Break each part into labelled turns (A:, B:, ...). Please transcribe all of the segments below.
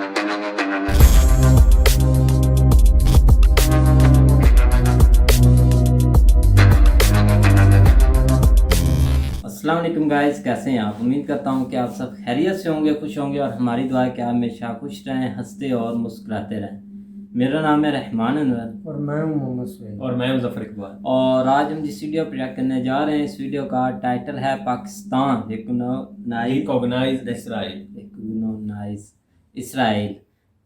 A: अस्सलाम वालेकुम गाइस, कैसे हैं आप। उम्मीद करता हूं कि आप सब खैरियत से होंगे, खुश होंगे और हमारी दुआ है कि आप हमेशा खुश रहें, हंसते और मुस्कुराते रहें। मेरा नाम है रहमान अनवर
B: और मैं हूं मोहम्मद सुहेल
C: और मैं मुजफ्फर इकबाल।
A: और आज हम जिस वीडियो पर रिएक्ट करने जा रहे हैं, इस वीडियो का टाइटल है Pakistan
C: recognised
A: Israel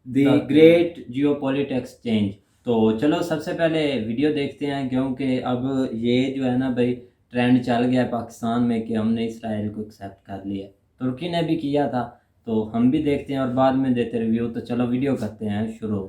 A: the great geopolitics change. तो चलो सबसे पहले वीडियो देखते हैं, क्योंकि अब ये जो है ना भाई ट्रेंड चल गया है पाकिस्तान में कि हमने इसराइल को एक्सेप्ट कर लिया। तुर्की ने भी किया था, तो हम भी देखते हैं और बाद में देते रिव्यू। तो चलो वीडियो करते हैं शुरू।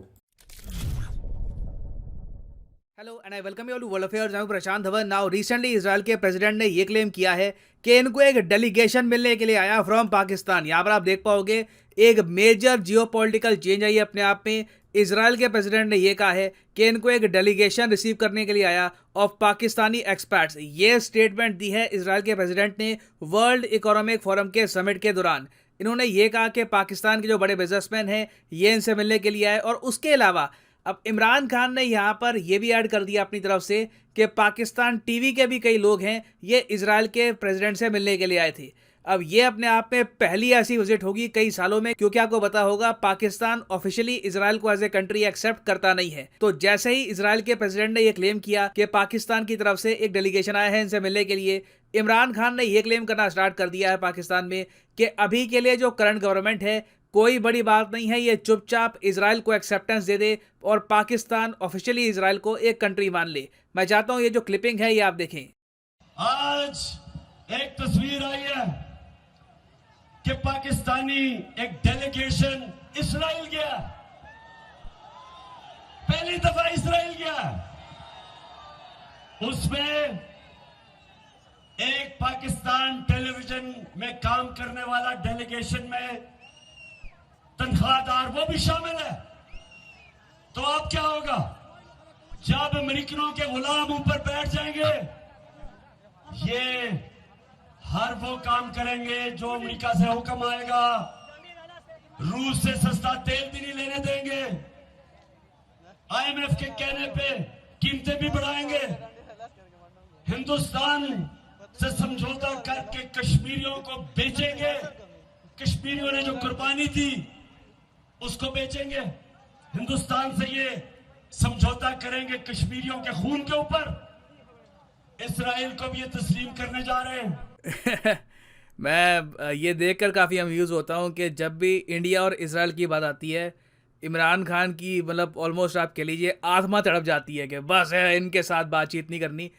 D: Hello and I welcome you all to world affairs. मैं हूं Prashant Dhawan. Now recently Israel के प्रेसिडेंट ने ये क्लेम किया है कि इनको एक डेलीगेशन मिलने के लिए आया फ्रॉम पाकिस्तान। यहाँ पर आप देख पाओगे एक मेजर जियोपॉलिटिकल चेंज आई अपने आप में। इजराइल के प्रेसिडेंट ने यह कहा है कि इनको एक डेलीगेशन रिसीव करने के लिए आया ऑफ पाकिस्तानी एक्सपर्ट्स। ये स्टेटमेंट दी है इजराइल के प्रेसिडेंट ने वर्ल्ड इकोनॉमिक फोरम के समिट के दौरान। इन्होंने ये कहा कि पाकिस्तान के जो बड़े बिजनेसमैन हैं ये इनसे मिलने के लिए आए, और उसके अलावा अब इमरान खान ने यहाँ पर यह भी ऐड कर दिया अपनी तरफ से कि पाकिस्तान टीवी के भी कई लोग हैं ये इजराइल के प्रेसिडेंट से मिलने के लिए आए थे। अब ये अपने आप में पहली ऐसी विजिट होगी कई सालों में, क्योंकि आपको पता होगा पाकिस्तान ऑफिशियली इजराइल को एज ए कंट्री एक्सेप्ट करता नहीं है। तो जैसे ही इजराइल के प्रेसिडेंट ने यह क्लेम किया कि पाकिस्तान की तरफ से एक डेलीगेशन आया है इनसे मिलने के लिए, इमरान खान ने यह क्लेम करना स्टार्ट कर दिया है पाकिस्तान में कि अभी के लिए जो करंट गवर्नमेंट है कोई बड़ी बात नहीं है, ये चुपचाप इजराइल को एक्सेप्टेंस दे दे और पाकिस्तान ऑफिशियली इजराइल को एक कंट्री मान ले। मैं चाहता हूं ये जो क्लिपिंग है ये आप देखें।
E: आज एक तस्वीर आई है कि पाकिस्तानी एक डेलीगेशन इजराइल गया, पहली दफा इजराइल गया। उसमें एक पाकिस्तान टेलीविजन में काम करने वाला डेलीगेशन में तनख्वाहदार वो भी शामिल है। तो अब क्या होगा जब अमेरिकनों के गुलाम ऊपर बैठ जाएंगे? ये हर वो काम करेंगे जो अमेरिका से हुक्म आएगा। रूस से सस्ता तेल भी नहीं लेने देंगे। आईएमएफ के कहने पे कीमतें भी बढ़ाएंगे। हिंदुस्तान से समझौता करके कश्मीरियों को बेचेंगे। कश्मीरियों ने जो कुर्बानी दी उसको बेचेंगे। हिंदुस्तान से ये समझौता करेंगे कश्मीरियों के खून के ऊपर। इजराइल को भी ये तस्लीम करने जा रहे हैं।
D: मैं ये देखकर काफ़ी अम्यूज़ होता हूँ कि जब भी इंडिया और इजराइल की बात आती है, इमरान खान की मतलब ऑलमोस्ट आप कह लीजिए आत्मा तड़प जाती है कि बस है इनके साथ बातचीत नहीं करनी।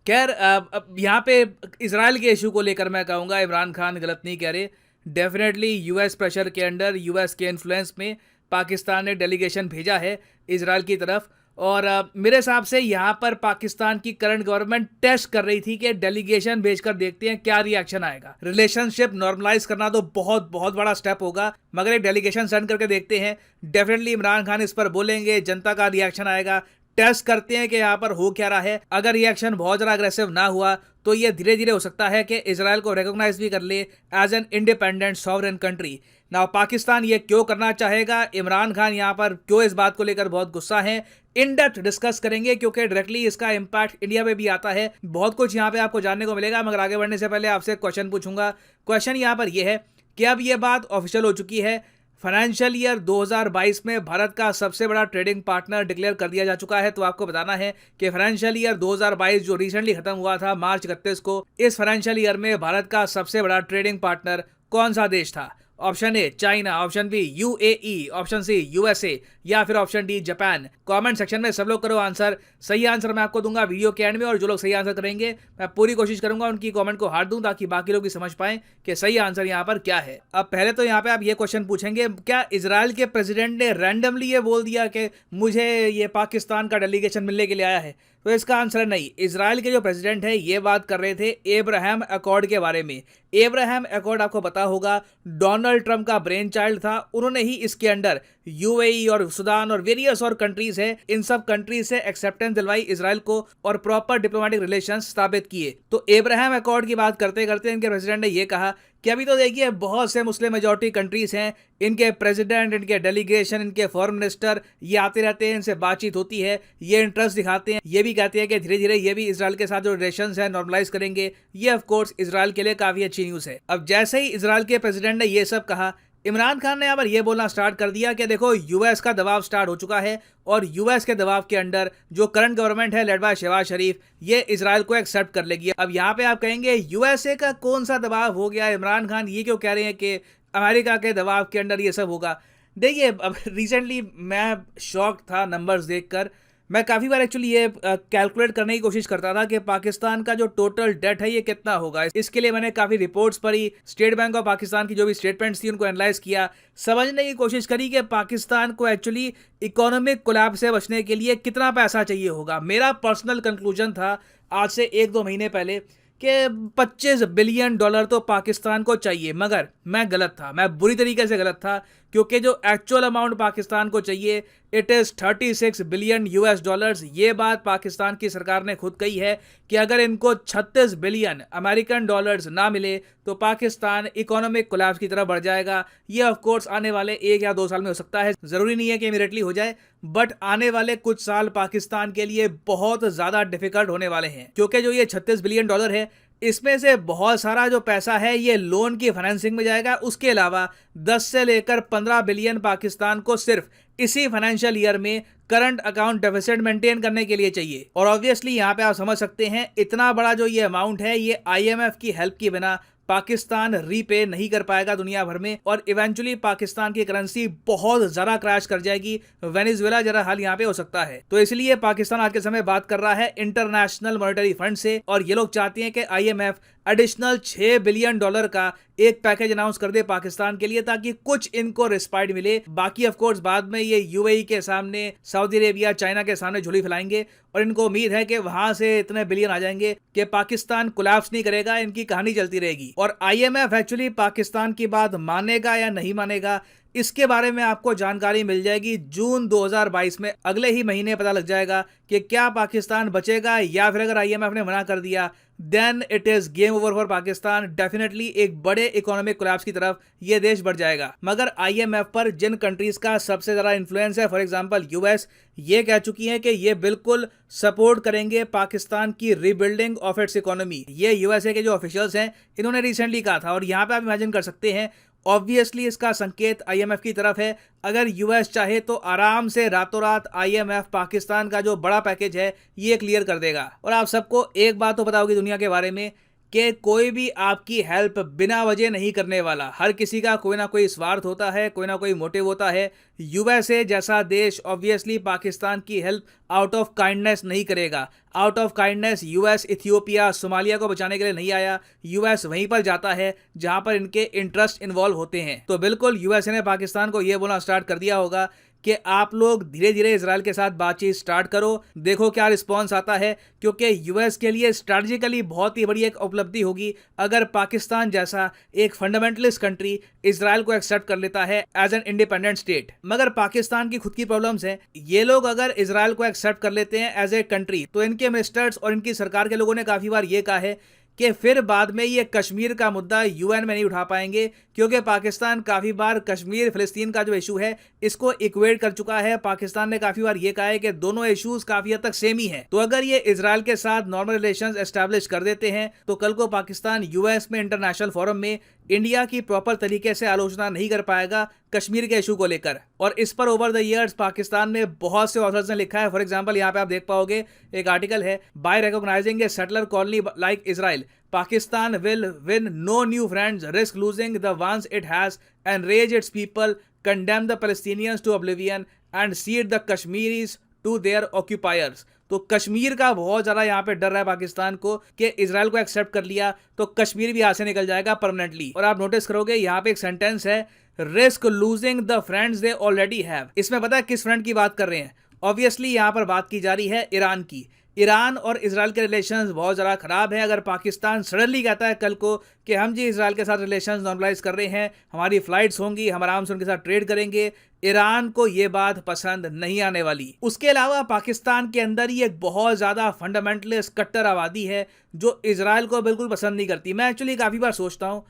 D: खैर अब यहाँ पे इजराइल के इशू को लेकर मैं कहूँगा इमरान खान गलत नहीं कह रहे। डेफिनेटली यूएस प्रेशर के अंडर, यूएस के इन्फ्लुएंस में पाकिस्तान ने डेलीगेशन भेजा है इजराइल की तरफ, और मेरे हिसाब से यहाँ पर पाकिस्तान की करंट गवर्नमेंट टेस्ट कर रही थी कि डेलीगेशन भेजकर देखते हैं क्या रिएक्शन आएगा। रिलेशनशिप नॉर्मलाइज करना तो बहुत बहुत बड़ा स्टेप होगा, मगर एक डेलीगेशन सेंड करके देखते हैं। डेफिनेटली इमरान खान इस पर बोलेंगे, जनता का रिएक्शन आएगा। टेस्ट करते हैं कि यहाँ पर हो क्या रहा है। अगर रिएक्शन बहुत ज़्यादा अग्रेसिव ना हुआ तो ये धीरे धीरे हो सकता है कि इजराइल को रिकॉग्नाइज भी कर ले as an independent sovereign country. Now Pakistan ये क्यों करना चाहेगा, इमरान खान यहाँ पर क्यों इस बात को लेकर बहुत गुस्सा है, इन डेप्थ डिस्कस करेंगे, क्योंकि डायरेक्टली इसका इम्पैक्ट इंडिया में भी आता है। बहुत कुछ यहाँ पे आपको जानने को मिलेगा, मगर आगे बढ़ने से पहले आपसे क्वेश्चन पूछूंगा। क्वेश्चन यहाँ पर यह है कि अब ये बात ऑफिशियल हो चुकी है, फाइनेंशियल ईयर 2022 में भारत का सबसे बड़ा ट्रेडिंग पार्टनर डिक्लेयर कर दिया जा चुका है। तो आपको बताना है कि फाइनेंशियल ईयर 2022 जो रिसेंटली खत्म हुआ था मार्च 31 को, इस फाइनेंशियल ईयर में भारत का सबसे बड़ा ट्रेडिंग पार्टनर कौन सा देश था। Option A China, option B UAE, option C USA, या फिर option D Japan. Comment section में सब लोग करो आंसर। सही आंसर मैं आपको दूंगा वीडियो के एंड में, और जो लोग सही आंसर करेंगे मैं पूरी कोशिश करूंगा उनकी कमेंट को हार दूं, ताकि बाकी लोग भी समझ पाएं कि सही आंसर यहाँ पर क्या है। अब पहले तो यहाँ पे आप ये क्वेश्चन पूछेंगे, क्या इजराइल के प्रेसिडेंट ने रैंडमली ये बोल दिया कि मुझे ये पाकिस्तान का डेलीगेशन मिलने के लिए आया है? तो इसका आंसर है नहीं। इजराइल के जो प्रेसिडेंट है ये बात कर रहे थे एब्राहम अकॉर्ड के बारे में। एब्राहम अकॉर्ड आपको पता होगा डोनाल्ड ट्रंप का ब्रेन चाइल्ड था। उन्होंने ही इसके अंडर यूएई और सूडान और वेरियस और कंट्रीज है, इन सब कंट्रीज से एक्सेप्टेंस दिलवाई इजराइल को और प्रॉपर डिप्लोमेटिक रिलेशंस स्थापित किए। तो एब्राहम अकॉर्ड की बात करते करते इनके प्रेसिडेंट ने यह कहा कि अभी तो देखिए बहुत से मुस्लिम मेजॉरिटी कंट्रीज हैं, इनके प्रेसिडेंट, इनके डेलीगेशन, इनके फॉरेन मिनिस्टर ये आते रहते हैं, इनसे बातचीत होती है, ये इंटरेस्ट दिखाते हैं, ये भी कहते हैं कि धीरे धीरे ये भी इसराइल के साथ जो रिलेशंस है नॉर्मलाइज करेंगे। ये ऑफ कोर्स इसराइल के लिए काफी अच्छी न्यूज़ है। अब जैसे ही इसराइल के प्रेसिडेंट ने ये सब कहा, इमरान खान ने यहाँ पर यह बोलना स्टार्ट कर दिया कि देखो यूएस का दबाव स्टार्ट हो चुका है और यूएस के दबाव के अंडर जो करंट गवर्नमेंट है लेड बाय शहबाज शरीफ, ये इसराइल को एक्सेप्ट कर लेगी। अब यहाँ पे आप कहेंगे यूएसए का कौन सा दबाव हो गया, इमरान खान ये क्यों कह रहे हैं कि अमेरिका के दबाव के अंडर ये सब होगा। देखिए अब रिसेंटली मैं शॉक था नंबर्स देखकर। मैं काफ़ी बार एक्चुअली ये कैलकुलेट करने की कोशिश करता था कि पाकिस्तान का जो टोटल डेट है ये कितना होगा। इसके लिए मैंने काफ़ी रिपोर्ट्स पढ़ी, स्टेट बैंक ऑफ पाकिस्तान की जो भी स्टेटमेंट्स थी उनको एनालाइज किया, समझने की कोशिश करी कि पाकिस्तान को एक्चुअली इकोनॉमिक कोलैप्स से बचने के लिए कितना पैसा चाहिए होगा। मेरा पर्सनल कंक्लूजन था आज से 1-2 महीने पहले कि $25 बिलियन तो पाकिस्तान को चाहिए, मगर मैं गलत था, मैं बुरी तरीके से गलत था, क्योंकि जो एक्चुअल अमाउंट पाकिस्तान को चाहिए इट इज़ $36 बिलियन। ये बात पाकिस्तान की सरकार ने खुद कही है कि अगर इनको 36 बिलियन अमेरिकन डॉलर्स ना मिले तो पाकिस्तान इकोनॉमिक कोलैप्स की तरफ बढ़ जाएगा। ये ऑफ कोर्स आने वाले 1 या 2 साल में हो सकता है, ज़रूरी नहीं है कि इमीडिएटली हो जाए, बट आने वाले कुछ साल पाकिस्तान के लिए बहुत ज़्यादा डिफिकल्ट होने वाले हैं, क्योंकि जो ये $36 बिलियन है इसमें से बहुत सारा जो पैसा है ये लोन की फाइनेंसिंग में जाएगा। उसके अलावा 10 से लेकर 15 बिलियन पाकिस्तान को सिर्फ इसी फाइनेंशियल ईयर में करंट अकाउंट डेफिसिट मेंटेन करने के लिए चाहिए। और ऑब्वियसली यहाँ पे आप समझ सकते हैं इतना बड़ा जो ये अमाउंट है ये IMF की हेल्प के बिना पाकिस्तान रीपे नहीं कर पाएगा दुनिया भर में, और इवेंचुअली पाकिस्तान की करेंसी बहुत ज़्यादा क्रैश कर जाएगी। वेनेजुएला जरा हाल यहाँ पे हो सकता है। तो इसलिए पाकिस्तान आज के समय बात कर रहा है इंटरनेशनल मॉनेटरी फंड से, और ये लोग चाहते हैं कि IMF एडिशनल $6 बिलियन का एक पैकेज अनाउंस कर दे पाकिस्तान के लिए, ताकि कुछ इनको रिस्पाइट मिले। बाकी ऑफ कोर्स बाद में ये UAE के सामने, सऊदी अरेबिया, चाइना के सामने झोली फैलाएंगे, और इनको उम्मीद है कि वहां से इतने बिलियन आ जाएंगे कि पाकिस्तान कोलैप्स नहीं करेगा, इनकी कहानी चलती रहेगी। और IMF एक्चुअली पाकिस्तान की बात मानेगा या नहीं मानेगा, इसके बारे में आपको जानकारी मिल जाएगी जून 2022 में। अगले ही महीने पता लग जाएगा कि क्या पाकिस्तान बचेगा, या फिर अगर IMF ने मना कर दिया then it is game over for Pakistan. Definitely एक बड़े इकोनॉमिक कोलैप्स की तरफ ये देश बढ़ जाएगा। मगर IMF पर जिन कंट्रीज का सबसे ज़्यादा इन्फ्लुएंस है, फॉर एग्जांपल US, ये कह चुकी हैं कि ये बिल्कुल सपोर्ट करेंगे पाकिस्तान की रीबिल्डिंग ऑफ इट्स इकोनॉमी। ये USA के जो ऑफिशियल्स हैं इन्होंने रिसेंटली कहा था, और यहाँ पे आप इमेजिन कर सकते हैं ऑब्वियसली इसका संकेत IMF की तरफ है। अगर US चाहे तो आराम से रातों रात IMF पाकिस्तान का जो बड़ा पैकेज है ये क्लियर कर देगा। और आप सबको एक बात तो पता होगी दुनिया के बारे में कि कोई भी आपकी हेल्प बिना वजह नहीं करने वाला। हर किसी का कोई ना कोई स्वार्थ होता है, कोई ना कोई मोटिव होता है। USA जैसा देश ऑब्वियसली पाकिस्तान की हेल्प आउट ऑफ काइंडनेस नहीं करेगा। Out of kindness US Ethiopia, Somalia को बचाने के लिए नहीं आया। US वहीं पर जाता है जहां पर इनके इंटरेस्ट इन्वॉल्व होते हैं। तो बिल्कुल USA ने पाकिस्तान को यह बोलना स्टार्ट कर दिया होगा कि आप लोग धीरे धीरे इजराइल के साथ बातचीत स्टार्ट करो, देखो क्या रिस्पॉन्स आता है, क्योंकि US के लिए स्ट्रैटेजिकली बहुत ही बड़ी एक उपलब्धि होगी अगर पाकिस्तान जैसा एक फंडामेंटलिस्ट कंट्री इजराइल को एक्सेप्ट कर लेता है एज एन इंडिपेंडेंट स्टेट। मगर पाकिस्तान की खुद की प्रॉब्लम्स हैं। ये लोग अगर इजराइल को एक्सेप्ट कर लेते हैं एज ए कंट्री, तो इनके मिनिस्टर्स और इनकी सरकार के लोगों ने काफ़ी बार ये कहा है कि फिर बाद में ये कश्मीर का मुद्दा UN में नहीं उठा पाएंगे, क्योंकि पाकिस्तान काफ़ी बार कश्मीर फ़िलिस्तीन का जो इशू है इसको इक्वेट कर चुका है। पाकिस्तान ने काफ़ी बार ये कहा है कि दोनों इश्यूज काफ़ी हद तक सेम ही हैं। तो अगर ये इजराइल के साथ नॉर्मल रिलेशंस एस्टैब्लिश कर देते हैं तो कल को पाकिस्तान US में इंटरनेशनल फोरम में इंडिया की प्रॉपर तरीके से आलोचना नहीं कर पाएगा कश्मीर के इशू को लेकर। और इस पर ओवर द ईयर्स पाकिस्तान में बहुत से ऑथर्स ने लिखा है। फॉर एग्जांपल यहाँ पे आप देख पाओगे एक आर्टिकल है, by recognising a settler colony like Israel Pakistan will win no new friends, risk losing the ones it has, enrage its people, condemn the Palestinians to oblivion and cede the Kashmiris to their occupiers। तो कश्मीर का बहुत ज़्यादा यहाँ पे डर रहा है पाकिस्तान को कि इजराइल को एक्सेप्ट कर लिया तो कश्मीर भी हाथ से निकल जाएगा परमानेंटली। और आप नोटिस करोगे यहाँ पे एक सेंटेंस है, risk losing the friends they already have. इसमें पता है किस फ्रेंड की बात कर रहे हैं? ऑब्वियसली यहाँ पर बात की जा रही है ईरान की। ईरान और इजराइल के रिलेशंस बहुत ज़्यादा ख़राब है। अगर पाकिस्तान सडनली कहता है कल को कि हम जी इजराइल के साथ रिलेशंस नॉर्मलाइज कर रहे हैं, हमारी फ्लाइट्स होंगी, हम आराम से उनके साथ ट्रेड करेंगे, ईरान को ये बात पसंद नहीं आने वाली। उसके अलावा पाकिस्तान के अंदर ही एक बहुत ज़्यादा फंडामेंटलिस्ट कट्टर आबादी है जो इजराइल को बिल्कुल पसंद नहीं करती। मैं एक्चुअली काफ़ी बार सोचता हूँ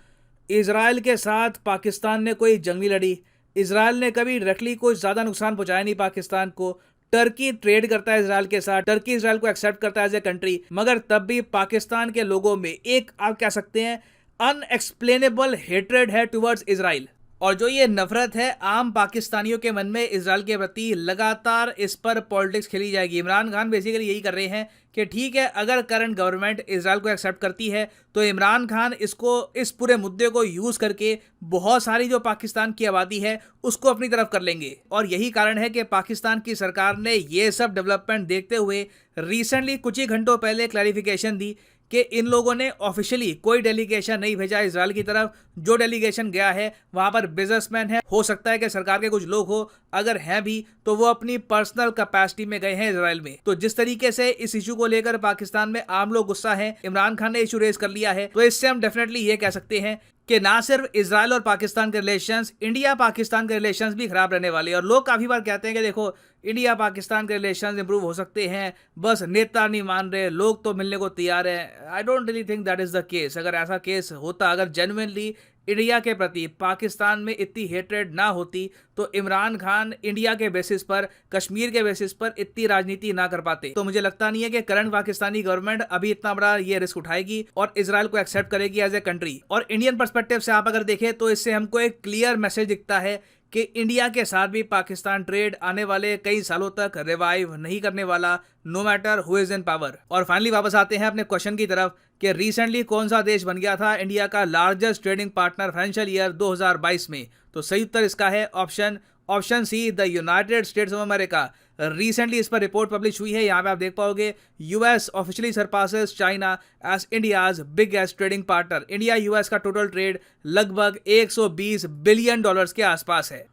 D: इसराइल के साथ पाकिस्तान ने कोई जंग नहीं लड़ी, इसराइल ने कभी डायरेक्टली कोई ज़्यादा नुकसान पहुंचाया नहीं पाकिस्तान को। टर्की ट्रेड करता है इसराइल के साथ, टर्की इसराइल को एक्सेप्ट करता है एज ए कंट्री, मगर तब भी पाकिस्तान के लोगों में एक आप कह सकते हैं अनएक्सप्लेनेबल हेट्रेड है टुवर्ड्स इसराइल। और जो ये नफरत है आम पाकिस्तानियों के मन में इसराइल के प्रति, लगातार इस पर पॉलिटिक्स खेली जाएगी। इमरान खान बेसिकली यही कर रहे हैं कि ठीक है, अगर करंट गवर्नमेंट इसराइल को एक्सेप्ट करती है तो इमरान खान इसको, इस पूरे मुद्दे को यूज़ करके बहुत सारी जो पाकिस्तान की आबादी है उसको अपनी तरफ कर लेंगे। और यही कारण है कि पाकिस्तान की सरकार ने ये सब डेवलपमेंट देखते हुए रिसेंटली कुछ ही घंटों पहले क्लैरिफिकेशन दी कि इन लोगों ने ऑफिशियली कोई डेलीगेशन नहीं भेजा इसराइल की तरफ। जो डेलीगेशन गया है वहाँ पर बिजनेसमैन है, हो सकता है कि सरकार के कुछ लोग हो, अगर हैं भी तो वो अपनी पर्सनल कैपेसिटी में गए हैं इसराइल में। तो जिस तरीके से इस इशू को लेकर पाकिस्तान में आम लोग गुस्सा है, इमरान खान ने इशू रेज कर लिया है, तो इससे हम डेफिनेटली ये कह सकते हैं कि ना सिर्फ इसराइल और पाकिस्तान के रिलेशंस, इंडिया पाकिस्तान के रिलेशंस भी खराब रहने वाले हैं। और लोग काफ़ी बार कहते हैं कि देखो इंडिया पाकिस्तान के रिलेशंस इंप्रूव हो सकते हैं, बस नेता नहीं मान रहे, लोग तो मिलने को तैयार हैं। I don't really think that is the case. अगर ऐसा केस होता, अगर जेन्युइनली इंडिया के प्रति पाकिस्तान में इतनी हेट्रेड ना होती, तो इमरान खान इंडिया के बेसिस पर, कश्मीर के बेसिस पर इतनी राजनीति ना कर पाते। तो मुझे लगता नहीं है कि करंट पाकिस्तानी गवर्नमेंट अभी इतना बड़ा ये रिस्क उठाएगी और इसराइल को एक्सेप्ट करेगी एज ए कंट्री। और इंडियन पर्सपेक्टिव से आप अगर देखें तो इससे हमको एक क्लियर मैसेज दिखता है कि इंडिया के साथ भी पाकिस्तान ट्रेड आने वाले कई सालों तक रिवाइव नहीं करने वाला, no matter who is in power. और फाइनली वापस आते हैं अपने क्वेश्चन की तरफ कि रिसेंटली कौन सा देश बन गया था इंडिया का largest trading partner financial year 2022 में। तो सही उत्तर इसका है option C, the United States of America. Recently इस पर रिपोर्ट पब्लिश हुई है, यहाँ पे आप देख पाओगे US officially surpasses China as India's biggest trading partner. India US का टोटल ट्रेड लगभग 120 बिलियन डॉलर्स के आसपास है।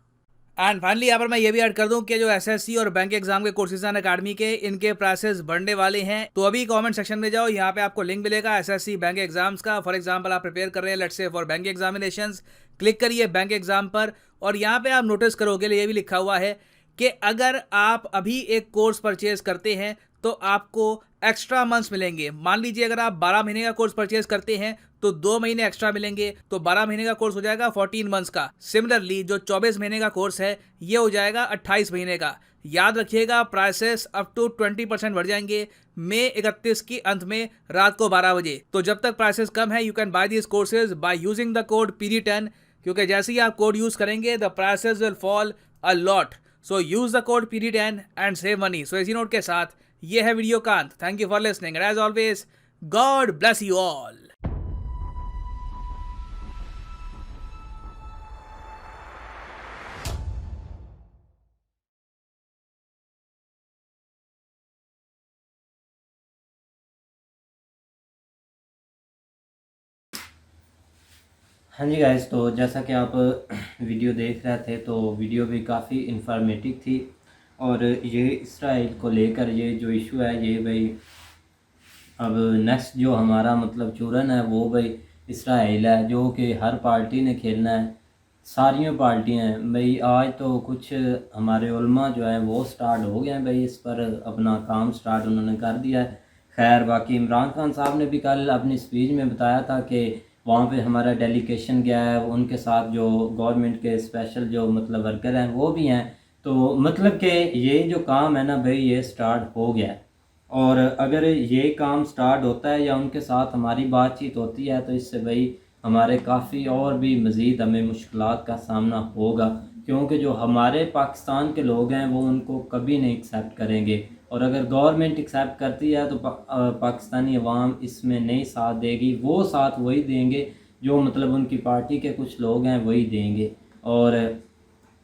D: एंड फाइनली यहाँ पर मैं ये भी ऐड कर दूं कि जो एसएससी और बैंक एग्जाम के कोर्सेज हैं अकेडमी के, इनके प्राइसेस बढ़ने वाले हैं। तो अभी कमेंट सेक्शन में जाओ, यहाँ पे आपको लिंक मिलेगा एसएससी बैंक एग्जाम्स का। फॉर एग्जांपल आप प्रिपेयर कर रहे हैं let's say for bank examinations, click करिए बैंक एग्जाम पर और यहाँ पे आप नोटिस करोगे ये भी लिखा हुआ है कि अगर आप अभी एक कोर्स परचेज करते हैं तो आपको एक्स्ट्रा मंथ्स मिलेंगे। मान लीजिए अगर आप 12 महीने का कोर्स परचेज करते हैं तो 2 महीने एक्स्ट्रा मिलेंगे, तो 12 महीने का कोर्स हो जाएगा 14 मंथ्स का। सिमिलरली जो 24 महीने का कोर्स है ये हो जाएगा 28 महीने का। याद रखिएगा प्राइसेस अप टू 20% बढ़ जाएंगे मई 31 की अंत में रात को 12 बजे। तो जब तक प्राइसेस कम है you can buy this courses by using the code PD10, क्योंकि जैसे ही आप कोड यूज करेंगे the prices will fall a lot. So use the code PD10 and save money. So इसी नोट के साथ ये है वीडियो का अंत। Thank you for listening and as always God bless you all.
A: हाँ जी गाइस, तो जैसा कि आप वीडियो देख रहे थे तो वीडियो भी काफ़ी इंफॉर्मेटिव थी। और ये इसराइल को लेकर ये जो इशू है ये भाई अब नेक्स्ट जो हमारा मतलब चूरन है वो भाई इसराइल है, जो कि हर पार्टी ने खेलना है, सारी पार्टियां हैं भाई। आज तो कुछ हमारे उलमा जो है वो स्टार्ट हो गए हैं भाई, इस पर अपना काम स्टार्ट उन्होंने कर दिया है। खैर बाकी इमरान खान साहब ने भी कल अपनी स्पीच में बताया था कि वहाँ पे हमारा डेलीगेशन गया है, उनके साथ जो गवर्नमेंट के स्पेशल जो मतलब वर्कर हैं वो भी हैं। तो मतलब कि ये जो काम है ना भाई ये स्टार्ट हो गया है। और अगर ये काम स्टार्ट होता है या उनके साथ हमारी बातचीत होती है तो इससे भाई हमारे काफ़ी और भी मज़ीद हमें मुश्किलात का सामना होगा, क्योंकि जो हमारे पाकिस्तान के लोग हैं वो उनको कभी नहीं एक्सेप्ट करेंगे। और अगर गवर्नमेंट एक्सेप्ट करती है तो पाकिस्तानी अवाम इसमें नहीं साथ देगी, वो साथ वही देंगे जो मतलब उनकी पार्टी के कुछ लोग हैं वही देंगे। और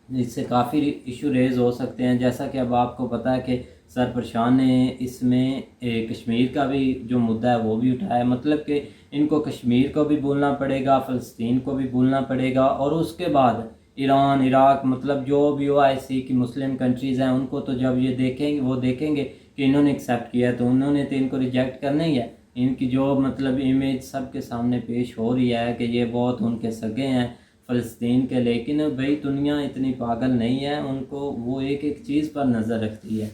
A: इससे काफ़ी इशू रेज़ हो सकते हैं, जैसा कि अब आपको पता है कि सरपरशान ने इसमें कश्मीर का भी जो मुद्दा है वो भी उठाया। मतलब कि इनको कश्मीर को भी बोलना पड़ेगा, फ़लस्तीन को भी बोलना पड़ेगा, और उसके बाद ईरान, इराक, मतलब जो भी OIC की मुस्लिम कंट्रीज़ हैं उनको तो जब ये देखेंगे वो देखेंगे कि इन्होंने एक्सेप्ट किया तो उन्होंने तो इनको रिजेक्ट करना ही है। इनकी जो मतलब इमेज सबके सामने पेश हो रही है कि ये बहुत उनके सगे हैं फ़लस्तीन के, लेकिन भाई दुनिया इतनी पागल नहीं है, उनको वो एक एक चीज़ पर नज़र रखती है,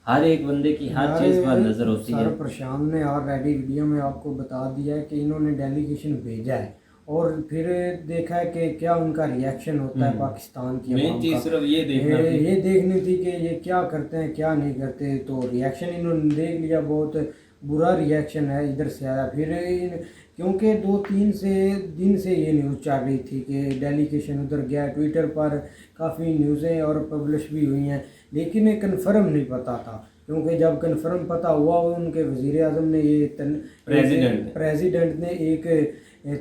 A: हर एक बंदे की हर चीज़ पर नज़र होती है।
B: सर प्रशांत ने ऑलरेडी वीडियो में आपको बता दिया है कि इन्होंने डेलीगेशन भेजा है और फिर देखा है कि क्या उनका रिएक्शन होता है पाकिस्तान की
C: मेन
B: अवाम
C: चीज
B: का।
C: सिर्फ ये देखना थी।
B: ये देखनी थी कि ये क्या करते हैं क्या नहीं करते। तो रिएक्शन इन्होंने देख लिया, बहुत बुरा रिएक्शन है इधर से आया। फिर क्योंकि 2-3 दिन से ये न्यूज़ चल रही थी कि डेलीगेशन उधर गया, ट्विटर पर काफ़ी न्यूज़ें और पब्लिश भी हुई हैं, लेकिन कंफर्म नहीं पता था। क्योंकि जब कंफर्म पता हुआ उनके वज़ीर आज़म ने प्रेसिडेंट ने एक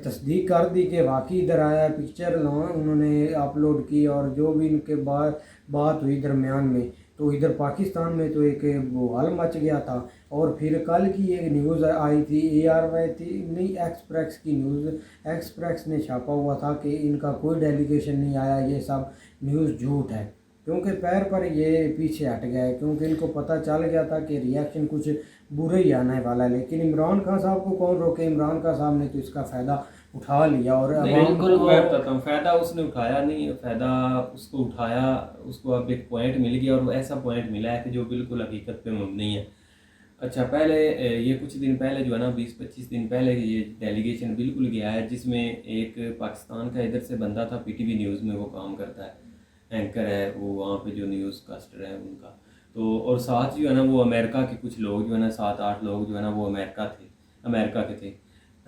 B: तस्दीक कर दी कि वाकई इधर आया, पिक्चर उन्होंने अपलोड की और जो भी इनके बाद बात हुई दरमियान में, तो इधर पाकिस्तान में तो एक बवाल मच गया था। और फिर कल की एक न्यूज़ आई थी, ARY थी नहीं, एक्सप्रेस की न्यूज़, एक्सप्रेस ने छापा हुआ था कि इनका कोई डेलीगेशन नहीं आया, ये सब न्यूज़ झूठ है। क्योंकि पैर पर ये पीछे हट गए, क्योंकि इनको पता चल गया था कि रिएक्शन कुछ बुरा ही आने वाला है। लेकिन इमरान खान साहब को कौन रोके, इमरान खान साहब ने तो इसका फ़ायदा उठा लिया। और
C: बिल्कुल मैं बताता हूँ, फायदा उसने उठाया नहीं, फायदा उसको उठाया, उसको अब एक पॉइंट मिल गया और वो ऐसा पॉइंट मिला है कि जो बिल्कुल हकीकत पे मबनी है। अच्छा, पहले ये कुछ दिन पहले जो है ना, 20-25 दिन पहले ये डेलीगेशन बिल्कुल गया है, जिसमें एक पाकिस्तान का इधर से बंदा था, PTV न्यूज़ में वो काम करता है, एंकर है वो, वहाँ पे जो न्यूज़ कास्टर है उनका। तो और साथ जो है ना वो अमेरिका के कुछ लोग जो है ना, 7-8 लोग जो है ना वो अमेरिका के थे।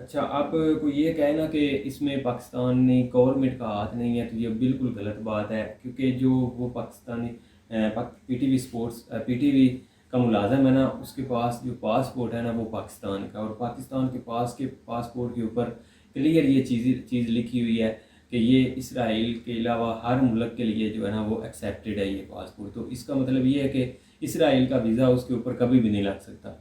C: अच्छा, आप कोई ये कहे ना कि इसमें पाकिस्तानी गवर्नमेंट का हाथ नहीं है, तो ये बिल्कुल गलत बात है। क्योंकि जो वो पाकिस्तानी PTV का मुलाज़म है ना, उसके पास जो पासपोर्ट है ना वो पाकिस्तान का, और पाकिस्तान के पासपोर्ट के ऊपर क्लियर ये चीज़ लिखी हुई है कि ये इसराइल के अलावा हर मुल्क के लिए जो है ना वो एक्सेप्टेड है ये पासपोर्ट। तो इसका मतलब ये है कि इसराइल का वीज़ा उसके ऊपर कभी भी नहीं लग सकता।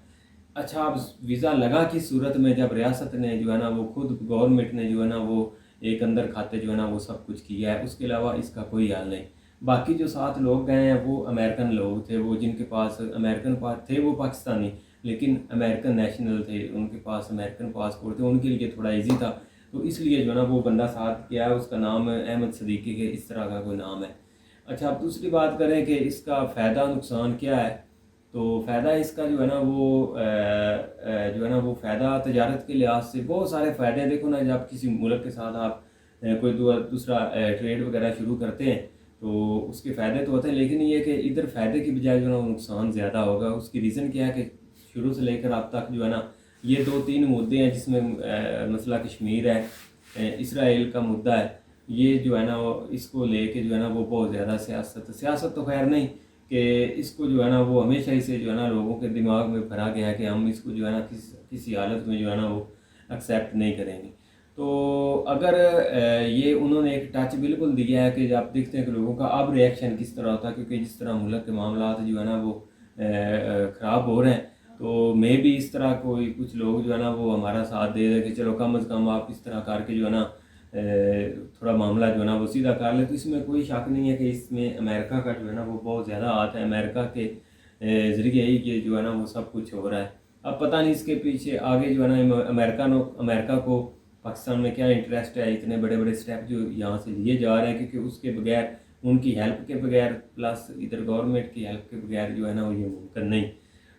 C: अच्छा, अब वीज़ा लगा की सूरत में जब रियासत ने जो है ना वो खुद गवर्नमेंट ने जो है ना वो एक अंदर खाते जो है ना वो सब कुछ किया है, उसके अलावा इसका कोई हाल नहीं। बाकी जो 7 लोग गए हैं वो अमेरिकन लोग थे, वो जिनके पास अमेरिकन पास थे, वो पाकिस्तानी लेकिन अमेरिकन नेशनल थे, उनके पास अमेरिकन पासपोर्ट थे, उनके लिए थोड़ा ईजी था। तो इसलिए जो है ना वो बंदा साथ गया है, उसका नाम अहमद सदीकी के इस तरह का कोई नाम है। अच्छा, अब दूसरी बात करें कि इसका फ़ायदा नुकसान क्या है, तो फ़ायदा इसका जो है ना वो जो है ना वो फ़ायदा तजारत के लिहाज से बहुत सारे फ़ायदे। देखो ना, जब किसी मुल्क के साथ आप कोई दूसरा ट्रेड वगैरह शुरू करते हैं तो उसके फ़ायदे तो होते हैं, लेकिन ये कि इधर फ़ायदे की बजाय जो है ना वो नुकसान ज़्यादा होगा। उसकी रीज़न क्या है कि शुरू से लेकर अब तक जो है ना ये 2-3 मुद्दे हैं, जिसमें मसला कश्मीर है, इसराइल का मुद्दा है, ये जो है ना वो इसको लेके जो है ना वो बहुत ज़्यादा सियासत तो खैर नहीं, कि इसको जो है ना वो हमेशा ही से जो है ना लोगों के दिमाग में भरा गया है कि हम इसको जो है ना किसी हालत में जो है ना वो एक्सेप्ट नहीं करेंगे। तो अगर ये उन्होंने एक टच बिल्कुल दिया है कि आप देखते हैं कि लोगों का अब रिएक्शन किस तरह होता है, क्योंकि जिस तरह मुल्क के मामला जो है ना वो ख़राब हो रहे हैं, तो मे भी इस तरह कोई कुछ लोग जो है ना वो हमारा साथ दे रहे कि चलो कम अज़ कम आप इस तरह करके जो है ना थोड़ा मामला जो है ना वो सीधा कर ले। तो इसमें कोई शक नहीं है कि इसमें अमेरिका का जो है ना वो बहुत ज़्यादा हाथ है, अमेरिका के ज़रिए ही ये जो है ना वो सब कुछ हो रहा है। अब पता नहीं इसके पीछे आगे जो है ना अमेरिका को पाकिस्तान में क्या इंटरेस्ट है, इतने बड़े बड़े स्टेप जो यहाँ से लिए जा रहे हैं, क्योंकि उसके बगैर, उनकी हेल्प के बगैर, प्लस इधर गवर्नमेंट की हेल्प के बगैर जो है ना वो ये मुमकिन नहीं।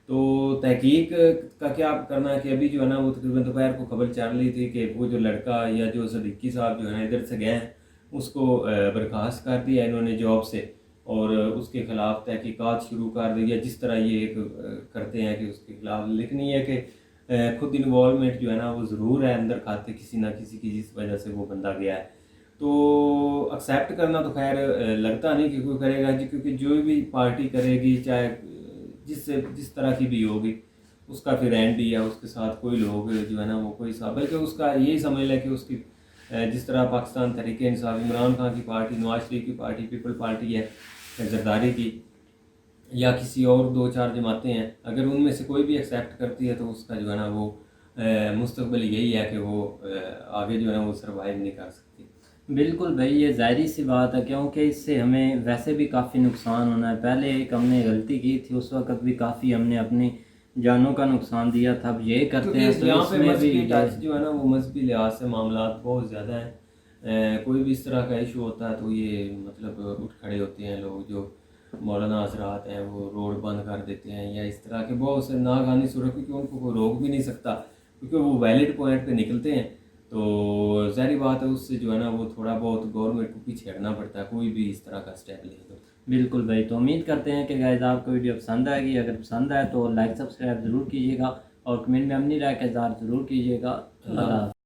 C: तो तहकीक का क्या करना है कि अभी जो है ना वो तकरीबन दोपहर को खबर चल रही थी कि वो जो लड़का या जो सदीकी साहब जो है ना इधर से गए हैं, उसको बर्खास्त कर दिया इन्होंने जॉब से, और उसके ख़िलाफ़ तहकीकात शुरू कर दी है, जिस तरह ये करते हैं कि उसके ख़िलाफ़। लेकिन ये है कि खुद इन्वॉल्वमेंट जो है ना वो ज़रूर है अंदर खाते किसी ना किसी की, जिस वजह से वो बंदा गया है। तो एक्सेप्ट करना तो खैर लगता नहीं कि कोई करेगा जी, क्योंकि जो भी पार्टी करेगी, चाहे जिस तरह की भी होगी, उसका फिर एंड ही है, उसके साथ कोई लोग जो है ना वो कोई सा, बल्कि उसका यही समझ लें कि उसकी जिस तरह पाकिस्तान तहरीक इंसाफ, इमरान खान की पार्टी, नवाज शरीफ की पार्टी, पीपल पार्टी है, जरदारी की, या किसी और 2-4 जमातें हैं, अगर उनमें से कोई भी एक्सेप्ट करती है तो उसका जो है ना वो मुस्तकबिल यही है कि वो आगे जो है ना वो सर्वाइव नहीं कर सकती।
A: बिल्कुल भाई, ये ज़ाहिर सी बात है, क्योंकि इससे हमें वैसे भी काफ़ी नुकसान होना है। पहले एक हमने गलती की थी, उस वक्त भी काफ़ी हमने अपनी जानों का नुकसान दिया था। अब ये करते हैं तो
C: यहाँ पे
A: इसमें भी
C: मजहबी टच जो है ना वो मजहबी लिहाज से मामला बहुत ज़्यादा हैं। कोई भी इस तरह का इशू होता है तो ये मतलब उठ खड़े होते हैं लोग, जो मौलाना हजरात हैं वो रोड बंद कर देते हैं, या इस तरह के बहुत से नागानी सूरत, क्योंकि उनको कोई रोक भी नहीं सकता, क्योंकि वो वैलिड पॉइंट पे निकलते हैं। तो ज़ाहिर बात है उससे जो है ना वो थोड़ा बहुत गवर्नमेंट को पीछे हटना पड़ता है कोई भी इस तरह का स्टेप ले तो।
A: बिल्कुल भाई, तो उम्मीद करते हैं कि गाइस आपको वीडियो पसंद आएगी। अगर पसंद आए तो लाइक सब्सक्राइब ज़रूर कीजिएगा और कमेंट में अपनी राय का इज़हार ज़रूर कीजिएगा। अल्लाह।